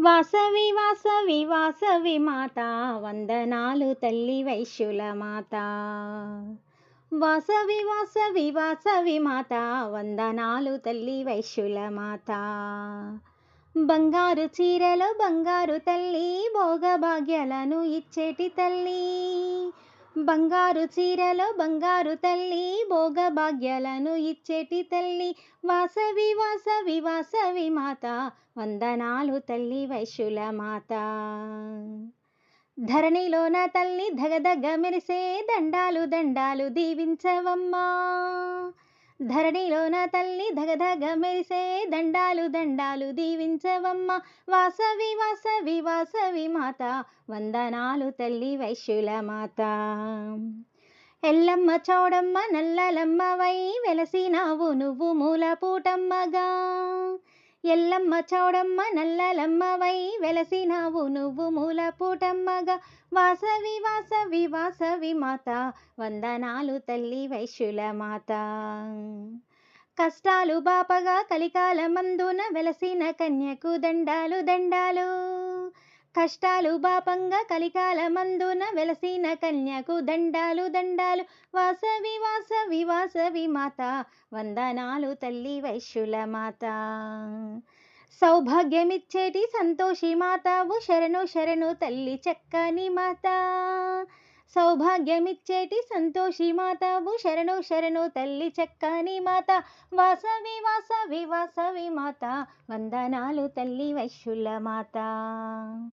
వాసవి వాసవి వాసవి మాత వందనాలు తల్లి వైశ్యుల మాత. వాసవి వాసవి వాసవి మాత వందనాలు తల్లి వైశ్యుల మాత. బంగారు చీరలో బంగారు తల్లి భోగభాగ్యాలను ఇచ్చేటి తల్లి. బంగారు చీరలో బంగారు తల్లి భోగభాగ్యాలను ఇచ్చేటి తల్లి. వాసవి వాసవి వాసవి మాత వందనాలు తల్లి వైశ్యుల మాత. ధరణిలోన తల్లి ధగధగ మెరిసే దండాలు దండాలు దీవించవమ్మా. ధరణిలోన తల్లి ధగధగ మెరిసే దండాలు దండాలు దీవించవమ్మ. వాసవి వాసవి వాసవి మాత వందనాలు తల్లి వైశ్యుల మాత. ఎల్లమ్మ చౌడమ్మ నల్లలమ్మవై వెలసినావు నువ్వు మూలపూటమ్మగా. ఎల్లమ్మ చౌడమ్మ నల్లలమ్మవై వెలసినావు నువ్వు మూలపూటమ్మగా. వాసవి వాసవి వాసవి మాత వందనాలు తల్లి వైశ్యుల మాత. కష్టాలు బాపగా కలికాలమందున వెలసిన కన్యకు దండాలు దండాలు. కష్టాలు బాపంగా కలికాలమందున వెలసిన కన్యకు దండాలు దండాలు. వాసవి వాసవి వాసవి మాత వందనాలు తల్లి వైశ్యుల మాత. సౌభాగ్యమిచ్చేటి సంతోషి మాతావు శరణు శరణు తల్లి చక్కని మాత. సౌభాగ్యమిచ్చేటి సంతోషి మాతావు శరణు శరణు తల్లి చక్కని మాత. వాసవి వాసవి వాసవి మాత వందనాలు తల్లి వైశ్యుల మాత.